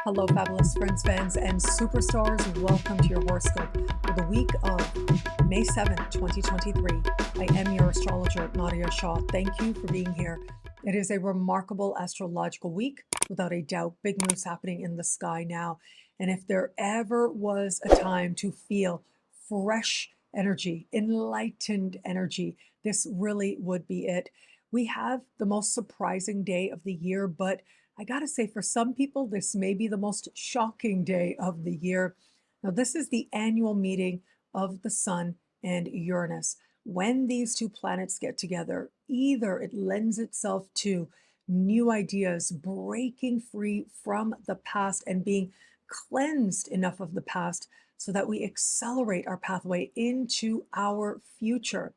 Hello, fabulous friends, fans, and superstars. Welcome to your horoscope for the week of May 7th, 2023. I am your astrologer, Nadiya Shah. Thank you for being here. It is a remarkable astrological week, without a doubt. Big moves happening in the sky now. And if there ever was a time to feel fresh energy, enlightened energy, this really would be it. We have the most surprising day of the year, but I gotta say, for some people, this may be the most shocking day of the year. Now, this is the annual meeting of the Sun and Uranus. When these two planets get together, either it lends itself to new ideas, breaking free from the past and being cleansed enough of the past so that we accelerate our pathway into our future,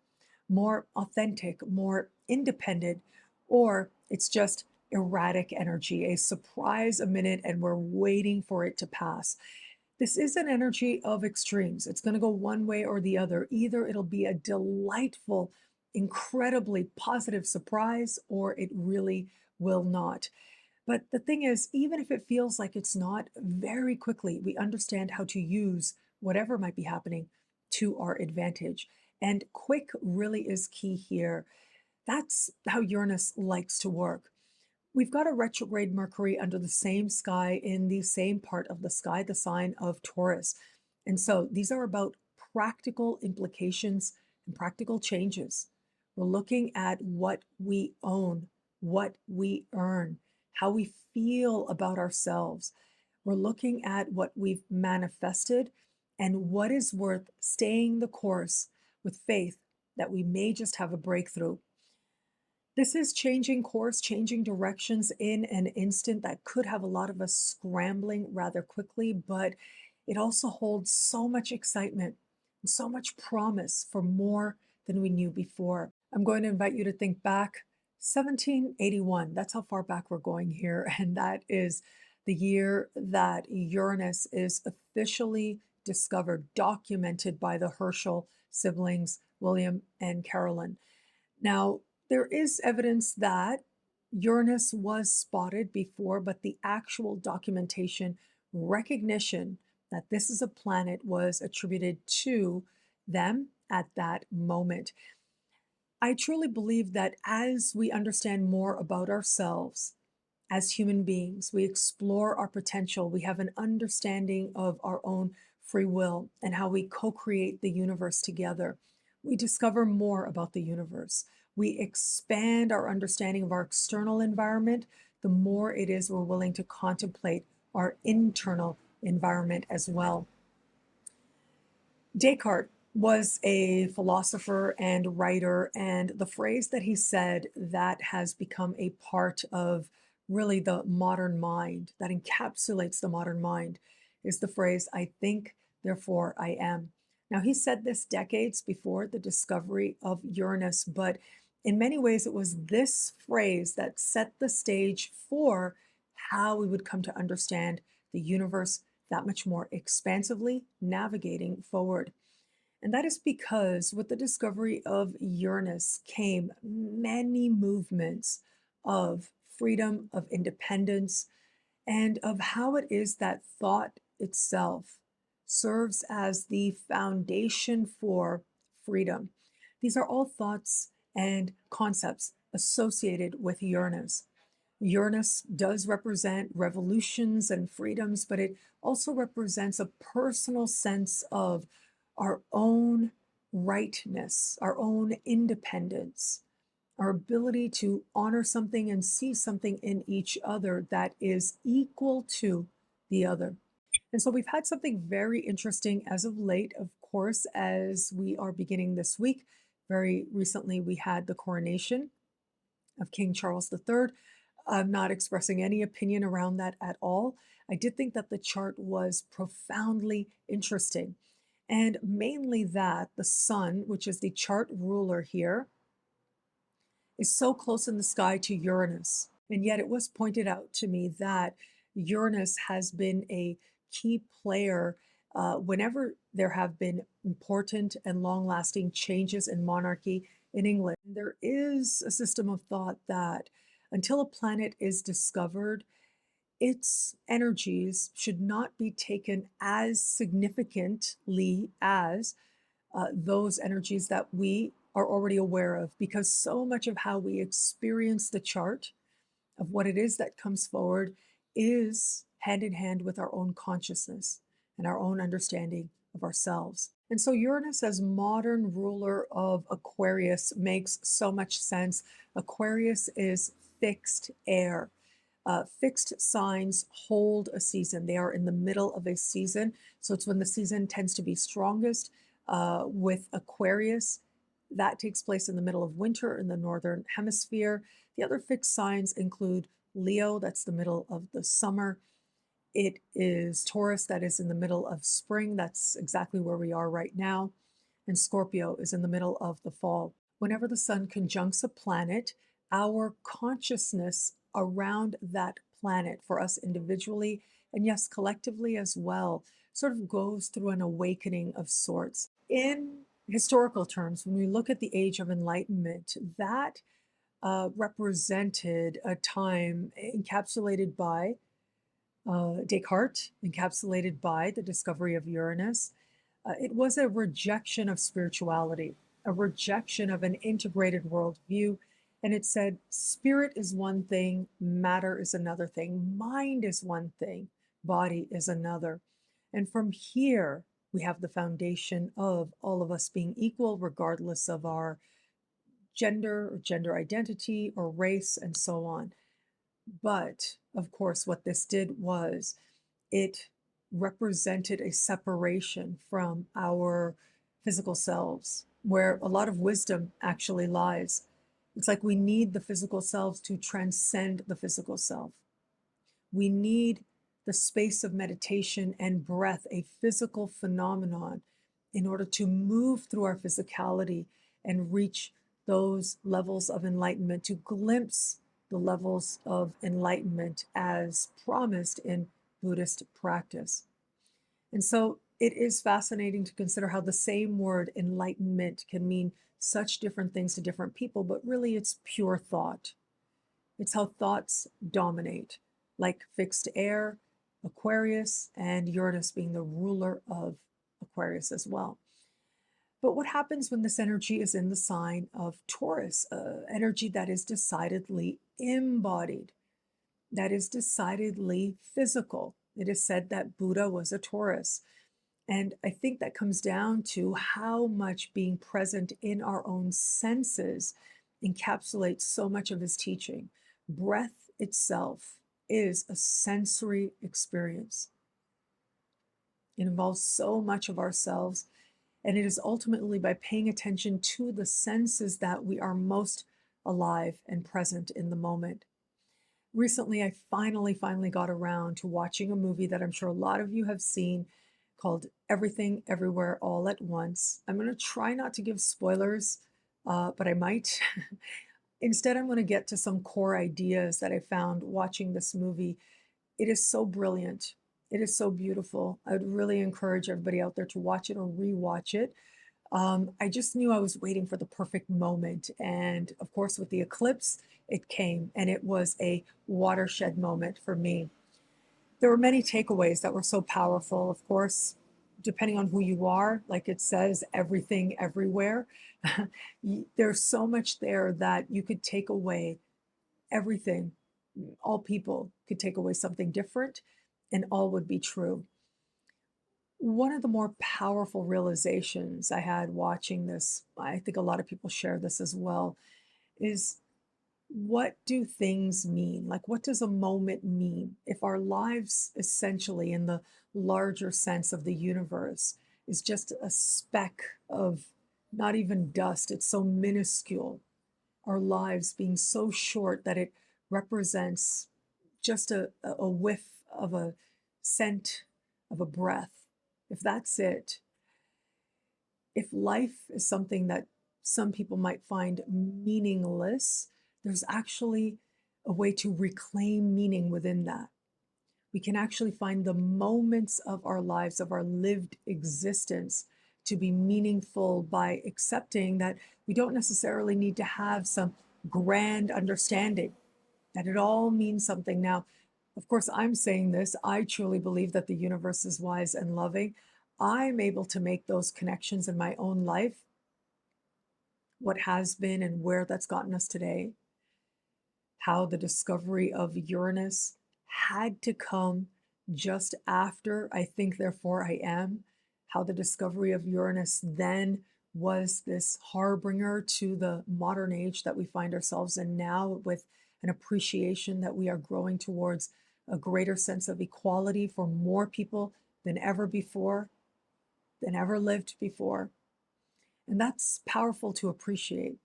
more authentic, more independent, or it's just erratic energy, a surprise a minute, and we're waiting for it to pass. This is an energy of extremes. It's going to go one way or the other. Either it'll be a delightful, incredibly positive surprise, or it really will not. But the thing is, even if it feels like it's not, very quickly we understand how to use whatever might be happening to our advantage. And quick really is key here. That's how Uranus likes to work. We've got a retrograde Mercury under the same sky in the same part of the sky, the sign of Taurus. And so these are about practical implications and practical changes. We're looking at what we own, what we earn, how we feel about ourselves. We're looking at what we've manifested and what is worth staying the course with faith that we may just have a breakthrough. This is changing course, changing directions in an instant that could have a lot of us scrambling rather quickly, but it also holds so much excitement and so much promise for more than we knew before. I'm going to invite you to think back 1781. That's how far back we're going here. And that is the year that Uranus is officially discovered, documented by the Herschel siblings, William and Carolyn. Now, there is evidence that Uranus was spotted before, but the actual documentation, recognition that this is a planet was attributed to them at that moment. I truly believe that as we understand more about ourselves as human beings, we explore our potential, we have an understanding of our own free will and how we co-create the universe together. We discover more about the universe. We expand our understanding of our external environment, the more it is we're willing to contemplate our internal environment as well. Descartes was a philosopher and writer, and the phrase that he said that has become a part of really the modern mind, that encapsulates the modern mind, is the phrase, "I think, therefore I am." Now, he said this decades before the discovery of Uranus, but in many ways, it was this phrase that set the stage for how we would come to understand the universe that much more expansively, navigating forward. And that is because with the discovery of Uranus came many movements of freedom, of independence, and of how it is that thought itself serves as the foundation for freedom. These are all thoughts and concepts associated with Uranus. Uranus does represent revolutions and freedoms, but it also represents a personal sense of our own rightness, our own independence, our ability to honor something and see something in each other that is equal to the other. And so we've had something very interesting as of late, of course, as we are beginning this week. Very recently, we had the coronation of King Charles III. I'm not expressing any opinion around that at all. I did think that the chart was profoundly interesting. And mainly that the sun, which is the chart ruler here, is so close in the sky to Uranus. And yet it was pointed out to me that Uranus has been a key player whenever there have been important and long-lasting changes in monarchy in England. There is a system of thought that until a planet is discovered, its energies should not be taken as significantly as those energies that we are already aware of, because so much of how we experience the chart of what it is that comes forward is hand in hand with our own consciousness and our own understanding of ourselves. And so Uranus as modern ruler of Aquarius makes so much sense. Aquarius is fixed air. Fixed signs hold a season. They are in the middle of a season. So it's when the season tends to be strongest. With Aquarius, that takes place in the middle of winter in the northern hemisphere. The other fixed signs include Leo, that's the middle of the summer. It is Taurus, that is in the middle of spring. That's exactly where we are right now. And Scorpio is in the middle of the fall. Whenever the sun conjuncts a planet, our consciousness around that planet, for us individually, and yes, collectively as well, sort of goes through an awakening of sorts. In historical terms, when we look at the Age of Enlightenment, that represented a time encapsulated by Descartes, encapsulated by the discovery of Uranus. It was a rejection of spirituality, a rejection of an integrated worldview. And it said, spirit is one thing, matter is another thing, mind is one thing, body is another. And from here, we have the foundation of all of us being equal, regardless of our gender or gender identity or race and so on. But of course, what this did was it represented a separation from our physical selves, where a lot of wisdom actually lies. It's like we need the physical selves to transcend the physical self. We need the space of meditation and breath, a physical phenomenon, in order to move through our physicality and reach those levels of enlightenment, to glimpse the levels of enlightenment as promised in Buddhist practice. And so it is fascinating to consider how the same word enlightenment can mean such different things to different people, but really it's pure thought. It's how thoughts dominate, like fixed air, Aquarius, and Uranus being the ruler of Aquarius as well. But what happens when this energy is in the sign of Taurus, energy that is decidedly embodied, that is decidedly physical? It is said that Buddha was a Taurus. And I think that comes down to how much being present in our own senses encapsulates so much of his teaching. Breath itself is a sensory experience. It involves so much of ourselves, and it is ultimately by paying attention to the senses that we are most alive and present in the moment. Recently, I finally got around to watching a movie that I'm sure a lot of you have seen called Everything Everywhere All at Once. I'm going to try not to give spoilers, but I might. Instead, I'm going to get to some core ideas that I found watching this movie. It is so brilliant. It is so beautiful. I would really encourage everybody out there to watch it or rewatch it. I just knew I was waiting for the perfect moment. And of course, with the eclipse, it came, and it was a watershed moment for me. There were many takeaways that were so powerful. Of course, depending on who you are, like it says, everything, everywhere. There's so much there that you could take away everything. All people could take away something different, and all would be true. One of the more powerful realizations I had watching this, I think a lot of people share this as well, is what do things mean? Like, what does a moment mean? If our lives, essentially, in the larger sense of the universe, is just a speck of not even dust, it's so minuscule. Our lives being so short that it represents just a whiff of a scent of a breath. If that's it, if life is something that some people might find meaningless, there's actually a way to reclaim meaning within that. We can actually find the moments of our lives, of our lived existence, to be meaningful by accepting that we don't necessarily need to have some grand understanding, that it all means something. Now, Of course, I'm saying this. I truly believe that the universe is wise and loving. I'm able to make those connections in my own life, what has been and where that's gotten us today, how the discovery of Uranus had to come just after I think, therefore I am, how the discovery of Uranus then was this harbinger to the modern age that we find ourselves in now, with an appreciation that we are growing towards a greater sense of equality for more people than ever before, than ever lived before. And that's powerful to appreciate.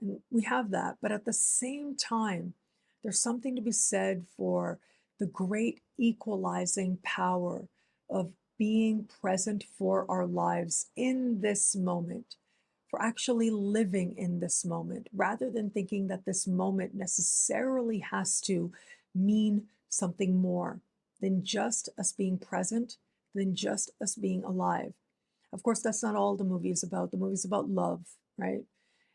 And we have that. But at the same time, there's something to be said for the great equalizing power of being present for our lives in this moment, for actually living in this moment, rather than thinking that this moment necessarily has to mean something more than just us being present, than just us being alive. Of course, that's not all the movie is about. The movie is about love, right?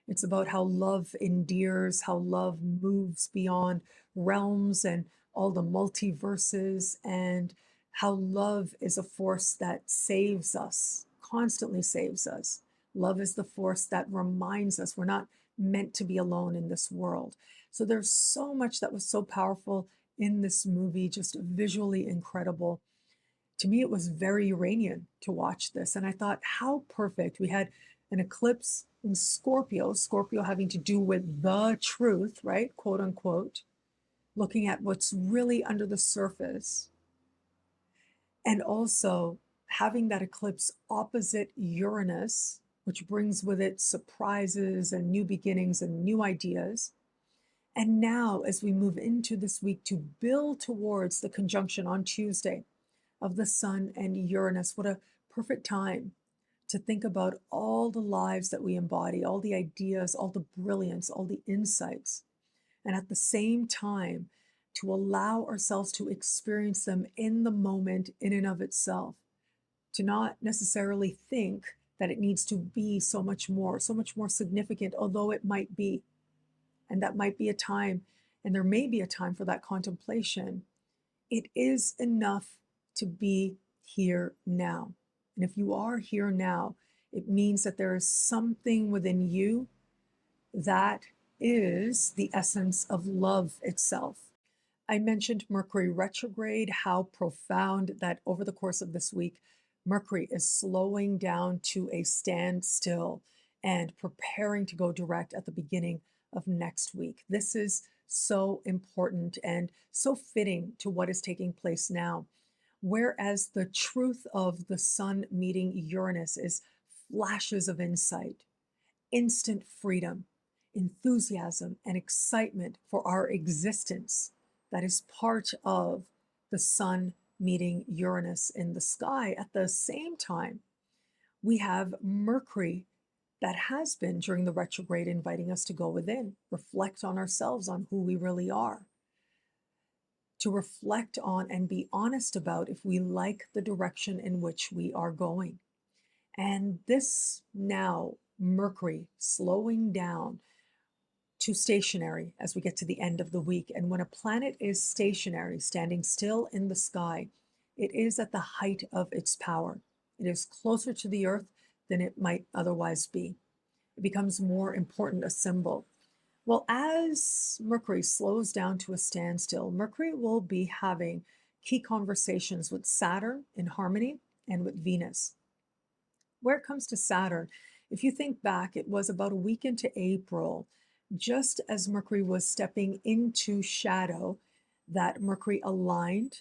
It's about how love endears, how love moves beyond realms and all the multiverses, and how love is a force that saves us, constantly saves us. Love is the force that reminds us we're not meant to be alone in this world. So there's so much that was so powerful in this movie, just visually incredible. To me, it was very Uranian to watch this. And I thought, how perfect. We had an eclipse in Scorpio, Scorpio having to do with the truth, right? Quote unquote, looking at what's really under the surface. And also having that eclipse opposite Uranus, which brings with it surprises and new beginnings and new ideas. And now, as we move into this week to build towards the conjunction on Tuesday of the Sun and Uranus, what a perfect time to think about all the lives that we embody, all the ideas, all the brilliance, all the insights, and at the same time, to allow ourselves to experience them in the moment in and of itself, to not necessarily think that it needs to be so much more significant, although it might be. And that might be a time, and there may be a time for that contemplation. It is enough to be here now. And if you are here now, it means that there is something within you that is the essence of love itself. I mentioned Mercury retrograde, how profound that over the course of this week, Mercury is slowing down to a standstill and preparing to go direct at the beginning of next week. This is so important and so fitting to what is taking place now. Whereas the truth of the Sun meeting Uranus is flashes of insight, instant freedom, enthusiasm, and excitement for our existence. That is part of the Sun meeting Uranus in the sky. At the same time, we have Mercury that has been during the retrograde inviting us to go within, reflect on ourselves, on who we really are, to reflect on and be honest about if we like the direction in which we are going. And this now, Mercury slowing down to stationary as we get to the end of the week. And when a planet is stationary, standing still in the sky, it is at the height of its power. It is closer to the Earth than it might otherwise be. It becomes more important a symbol. Well, as Mercury slows down to a standstill, Mercury will be having key conversations with Saturn in harmony and with Venus. Where it comes to Saturn, if you think back, it was about a week into April, just as Mercury was stepping into shadow, that Mercury aligned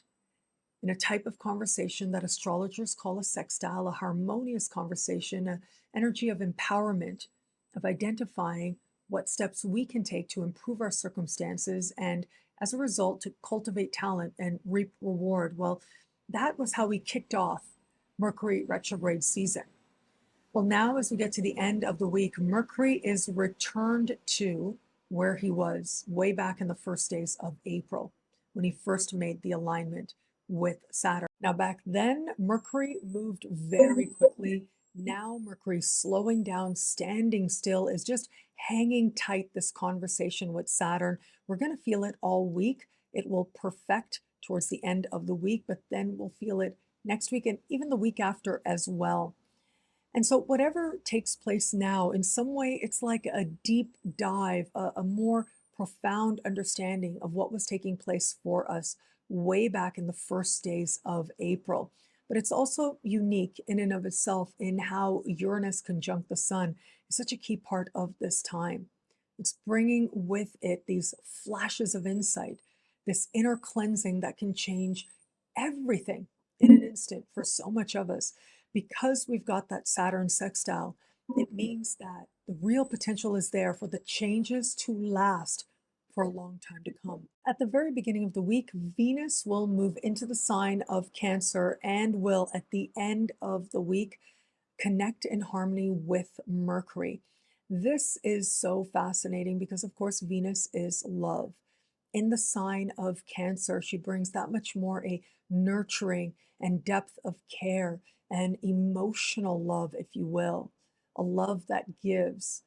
in a type of conversation that astrologers call a sextile, a harmonious conversation, an energy of empowerment, of identifying what steps we can take to improve our circumstances and, as a result, to cultivate talent and reap reward. Well, that was how we kicked off Mercury retrograde season. Well, now as we get to the end of the week, Mercury is returned to where he was way back in the first days of April, when he first made the alignment with Saturn. Now, back then, Mercury moved very quickly. Now, Mercury slowing down, standing still, is just hanging tight this conversation with Saturn. We're going to feel it all week. It will perfect towards the end of the week, but then we'll feel it next week and even the week after as well. And so, whatever takes place now, in some way, it's like a deep dive, a more profound understanding of what was taking place for us way back in the first days of April. But it's also unique in and of itself in how Uranus conjunct the Sun is such a key part of this time. It's bringing with it these flashes of insight, this inner cleansing that can change everything in an instant for so much of us. Because we've got that Saturn sextile, it means that the real potential is there for the changes to last for a long time to come. At the very beginning of the week, Venus will move into the sign of Cancer and will, at the end of the week, connect in harmony with Mercury. This is so fascinating because, of course, Venus is love. In the sign of Cancer, she brings that much more a nurturing and depth of care and emotional love, if you will, a love that gives.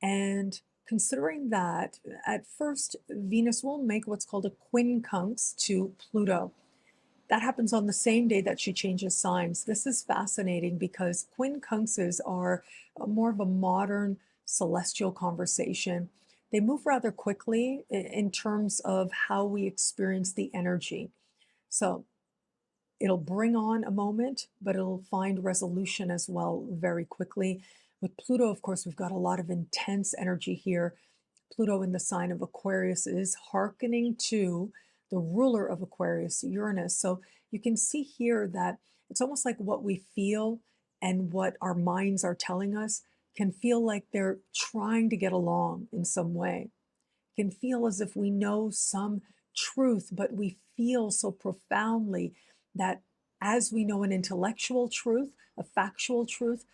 And considering that, at first, Venus will make what's called a quincunx to Pluto. That happens on the same day that she changes signs. This is fascinating because quincunxes are more of a modern celestial conversation. They move rather quickly in terms of how we experience the energy. So it'll bring on a moment, but it'll find resolution as well very quickly. With Pluto, of course, we've got a lot of intense energy here. Pluto in the sign of Aquarius is hearkening to the ruler of Aquarius, Uranus. So you can see here that it's almost like what we feel and what our minds are telling us can feel like they're trying to get along in some way. It can feel as if we know some truth, but we feel so profoundly that as we know an intellectual truth, a factual truth,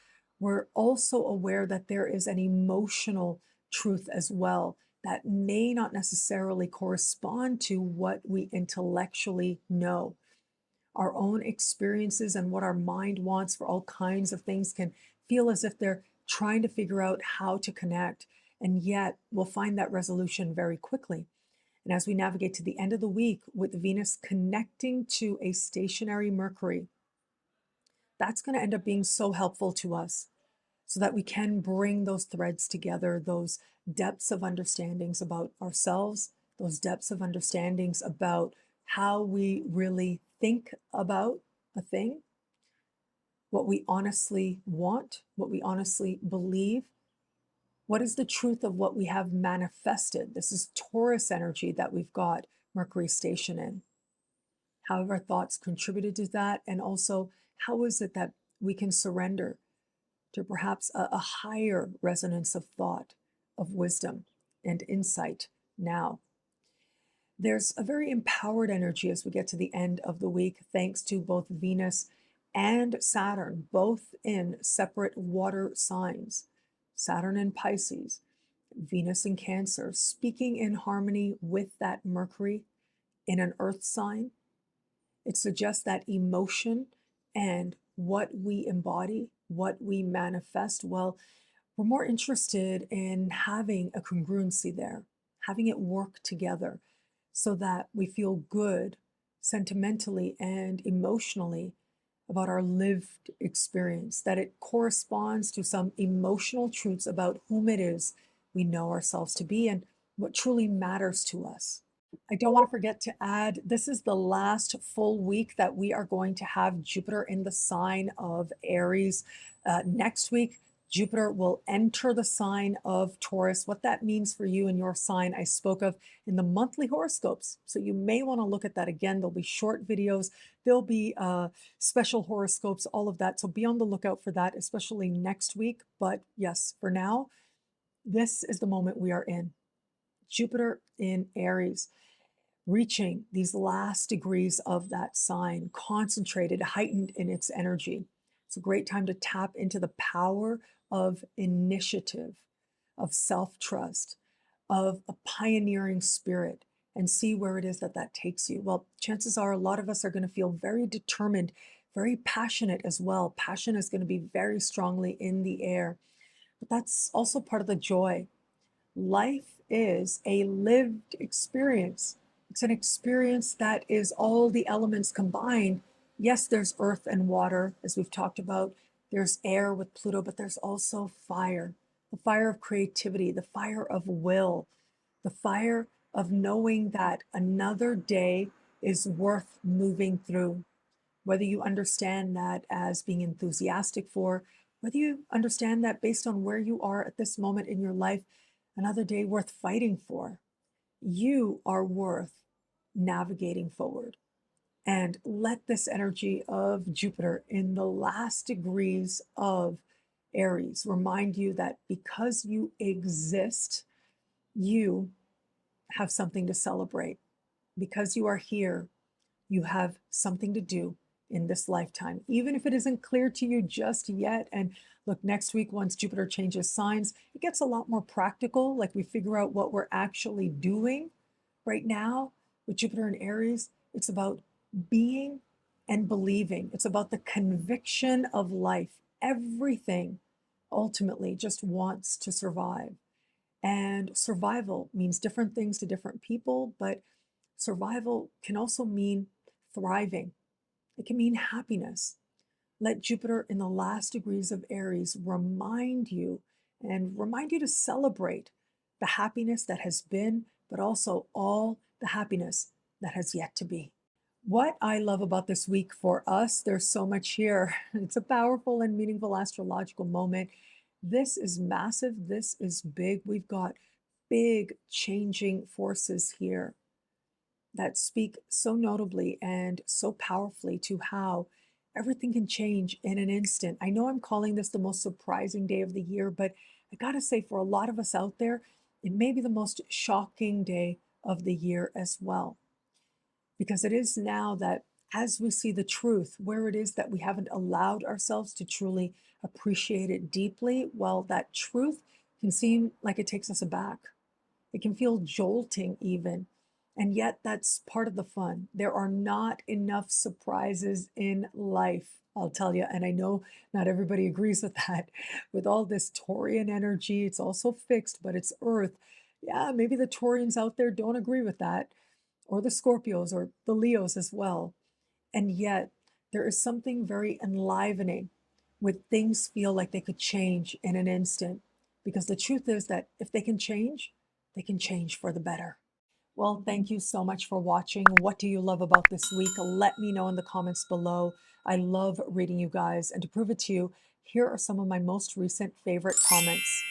we're also aware that there is an emotional truth as well that may not necessarily correspond to what we intellectually know. Our own experiences and what our mind wants for all kinds of things can feel as if they're trying to figure out how to connect, and yet we'll find that resolution very quickly. And as we navigate to the end of the week with Venus connecting to a stationary Mercury, that's going to end up being so helpful to us so that we can bring those threads together, those depths of understandings about ourselves, those depths of understandings about how we really think about a thing, what we honestly want, what we honestly believe. What is the truth of what we have manifested? This is Taurus energy that we've got Mercury station in. How have our thoughts contributed to that? And also, how is it that we can surrender to perhaps a higher resonance of thought, of wisdom and insight now? There's a very empowered energy as we get to the end of the week, thanks to both Venus and Saturn, both in separate water signs. Saturn in Pisces, Venus in Cancer, speaking in harmony with that Mercury in an earth sign. It suggests that emotion and what we embody, what we manifest, well, we're more interested in having a congruency there, having it work together so that we feel good sentimentally and emotionally about our lived experience, that it corresponds to some emotional truths about whom it is we know ourselves to be and what truly matters to us. I don't want to forget to add, this is the last full week that we are going to have Jupiter in the sign of Aries. Next week, Jupiter will enter the sign of Taurus. What that means for you and your sign, I spoke of in the monthly horoscopes. So you may want to look at that again. There'll be short videos. There'll be special horoscopes, all of that. So be on the lookout for that, especially next week. But yes, for now, this is the moment we are in. Jupiter in Aries, reaching these last degrees of that sign, concentrated, heightened in its energy. It's a great time to tap into the power of initiative, of self-trust, of a pioneering spirit, and see where it is that that takes you. Well, chances are a lot of us are going to feel very determined, very passionate as well. Passion is going to be very strongly in the air, but that's also part of the joy. Life is a lived experience. It's an experience that is all the elements combined. Yes, there's earth and water, as we've talked about. There's air with Pluto, but there's also fire, the fire of creativity, the fire of will, the fire of knowing that another day is worth moving through. Whether you understand that as being enthusiastic for, whether you understand that based on where you are at this moment in your life, another day worth fighting for. You are worth navigating forward. And let this energy of Jupiter in the last degrees of Aries remind you that because you exist, you have something to celebrate. Because you are here, you have something to do in this lifetime, even if it isn't clear to you just yet. And look, next week, once Jupiter changes signs, it gets a lot more practical. Like we figure out what we're actually doing. Right now, with Jupiter in Aries, it's about being and believing. It's about the conviction of life. Everything ultimately just wants to survive. And survival means different things to different people, but survival can also mean thriving. It can mean happiness. Let Jupiter in the last degrees of Aries remind you and remind you to celebrate the happiness that has been, but also all the happiness that has yet to be. What I love about this week for us, there's so much here. It's a powerful and meaningful astrological moment. This is massive. This is big. We've got big changing forces here that speak so notably and so powerfully to how everything can change in an instant. I know I'm calling this the most surprising day of the year, but I gotta say, for a lot of us out there, it may be the most shocking day of the year as well. Because it is now that as we see the truth, where it is that we haven't allowed ourselves to truly appreciate it deeply, well, that truth can seem like it takes us aback. It can feel jolting even. And yet, that's part of the fun. There are not enough surprises in life, I'll tell you. And I know not everybody agrees with that. With all this Taurian energy, it's also fixed, but it's Earth. Yeah, maybe the Taurians out there don't agree with that, or the Scorpios, or the Leos as well. And yet, there is something very enlivening when things feel like they could change in an instant. Because the truth is that if they can change for the better. Well, thank you so much for watching. What do you love about this week? Let me know in the comments below. I love reading you guys. And to prove it to you, here are some of my most recent favorite comments.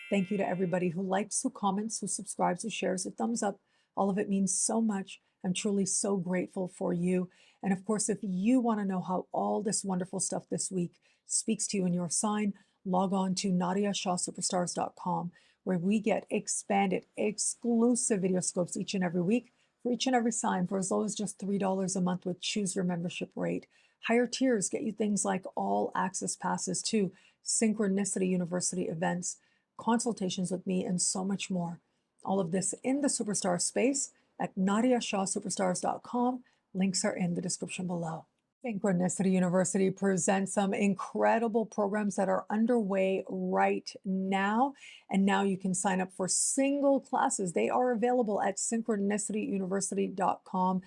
Thank you to everybody who likes, who comments, who subscribes, who shares, a thumbs up. All of it means so much. I'm truly so grateful for you. And of course, if you want to know how all this wonderful stuff this week speaks to you in your sign, log on to NadiyaShawSuperstars.com, where we get expanded, exclusive video scopes each and every week for each and every sign for as low as just $3 a month with choose your membership rate. Higher tiers get you things like all access passes to Synchronicity University events, consultations with me, and so much more. All of this in the superstar space at NadiyaShawSuperstars.com. Links are in the description below. Synchronicity University presents some incredible programs that are underway right now. And now you can sign up for single classes. They are available at synchronicityuniversity.com.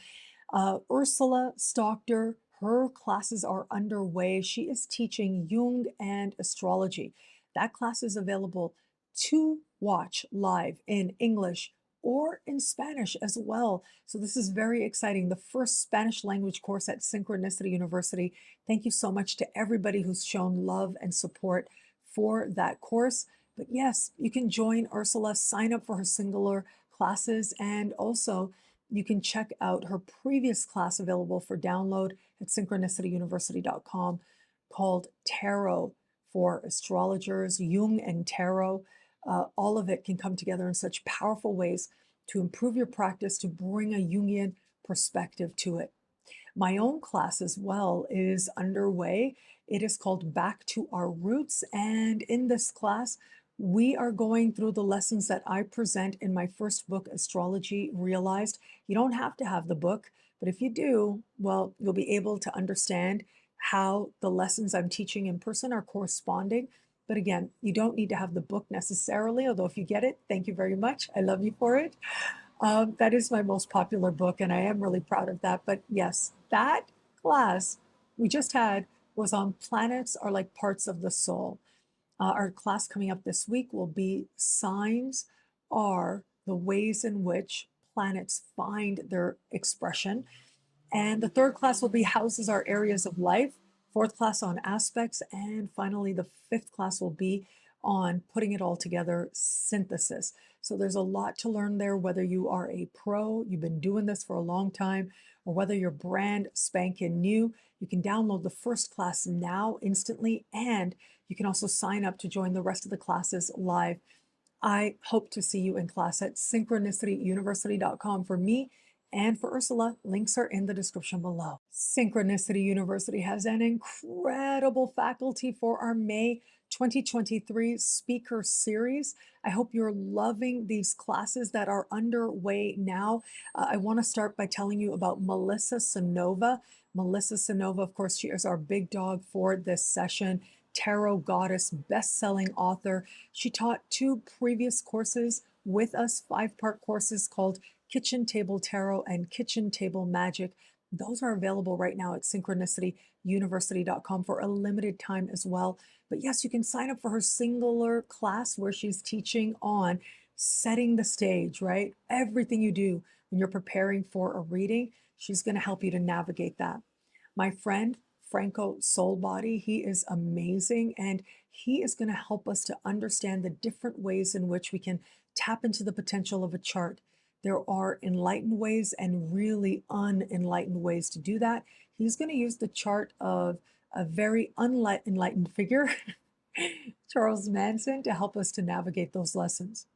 Ursula Stockter, her classes are underway. She is teaching Jung and astrology. That class is available to watch live in English or in Spanish as well. So this is very exciting. The first Spanish language course at Synchronicity University. Thank you so much to everybody who's shown love and support for that course. But yes, you can join Ursula, sign up for her singular classes, and also you can check out her previous class available for download at synchronicityuniversity.com called Tarot for Astrologers, Jung and Tarot. All of it can come together in such powerful ways to improve your practice, to bring a Jungian perspective to it. My own class as well is underway. It is called Back to Our Roots. And in this class, we are going through the lessons that I present in my first book, Astrology Realized. You don't have to have the book, but if you do, well, you'll be able to understand how the lessons I'm teaching in person are corresponding. But again, you don't need to have the book necessarily, although if you get it, thank you very much. I love you for it. That is my most popular book, and I am really proud of that. But yes, that class we just had was on planets are like parts of the soul. Our class coming up this week will be signs are the ways in which planets find their expression. And the third class will be houses are areas of life, fourth class on aspects, and finally the fifth class will be on putting it all together, synthesis. So there's a lot to learn there, whether you are a pro, you've been doing this for a long time, or whether you're brand spanking new. You can download the first class now instantly, and you can also sign up to join the rest of the classes live. I hope to see you in class at synchronicityuniversity.com for me and for Ursula. Links are in the description below. Synchronicity University has an incredible faculty for our May 2023 speaker series. I hope you're loving these classes that are underway now. I want to start by telling you about Melissa Sonova. Melissa Sonova, of course, she is our big dog for this session. Tarot goddess, best-selling author. She taught 2 previous courses with us, 5-part courses called Kitchen Table Tarot and Kitchen Table Magic. Those are available right now at synchronicityuniversity.com for a limited time as well. But yes, you can sign up for her singular class where she's teaching on setting the stage, right? Everything you do when you're preparing for a reading, she's going to help you to navigate that. My friend, Franco Soulbody, he is amazing, and he is going to help us to understand the different ways in which we can tap into the potential of a chart. There are enlightened ways and really unenlightened ways to do that. He's going to use the chart of a very unenlightened figure, Charles Manson, to help us to navigate those lessons.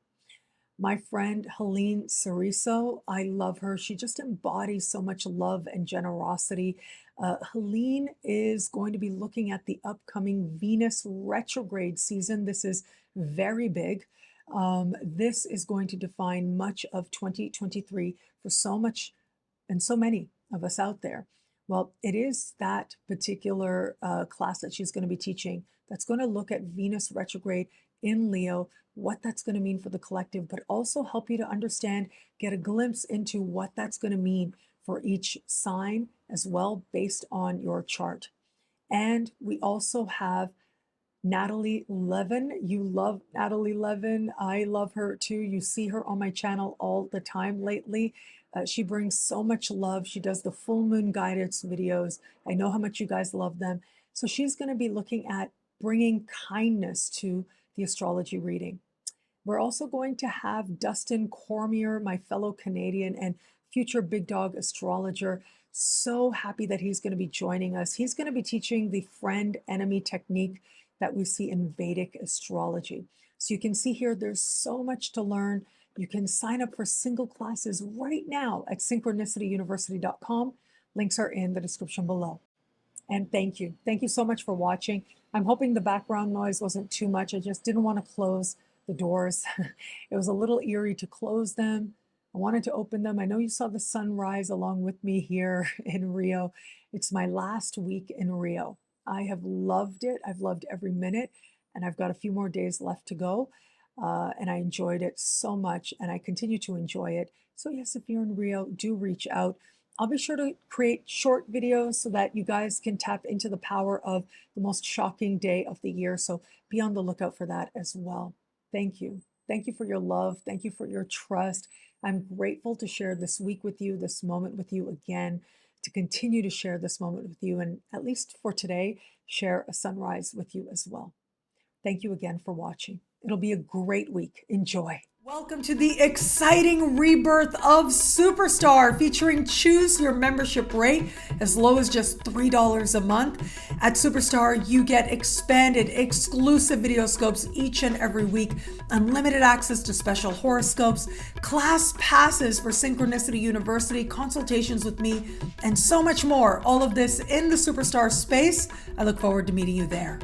My friend Helene Ceriso, I love her. She just embodies so much love and generosity. Helene is going to be looking at the upcoming Venus retrograde season. This is very big. This is going to define much of 2023 for so much and so many of us out there. Well, it is that particular class that she's going to be teaching that's going to look at Venus retrograde in Leo, what that's going to mean for the collective, but also help you to understand, get a glimpse into what that's going to mean for each sign as well, based on your chart. And we also have Natalie Levin. You love Natalie Levin. I love her too. You see her on my channel all the time lately. She brings so much love. She does the full moon guidance videos. I know how much you guys love them. So she's going to be looking at bringing kindness to the astrology reading. We're also going to have Dustin Cormier, my fellow Canadian and future big dog astrologer. So happy that he's going to be joining us. He's going to be teaching the friend-enemy technique that we see in Vedic astrology. So you can see here, there's so much to learn. You can sign up for single classes right now at synchronicityuniversity.com. Links are in the description below. And thank you. Thank you so much for watching. I'm hoping the background noise wasn't too much. I just didn't want to close the doors. It was a little eerie to close them. I wanted to open them. I know you saw the sunrise along with me here in Rio. It's my last week in Rio. I have loved it. I've loved every minute, and I've got a few more days left to go. And I enjoyed it so much, and I continue to enjoy it. So yes, if you're in Rio, do reach out. I'll be sure to create short videos so that you guys can tap into the power of the most shocking day of the year. So be on the lookout for that as well. Thank you. Thank you for your love. Thank you for your trust. I'm grateful to share this week with you, this moment with you again, to continue to share this moment with you, and at least for today, share a sunrise with you as well. Thank you again for watching. It'll be a great week. Enjoy. Welcome to the exciting rebirth of Superstar, featuring choose your membership rate as low as just $3 a month. At Superstar, you get expanded, exclusive videoscopes each and every week, unlimited access to special horoscopes, class passes for Synchronicity University, consultations with me, and so much more. All of this in the Superstar space. I look forward to meeting you there.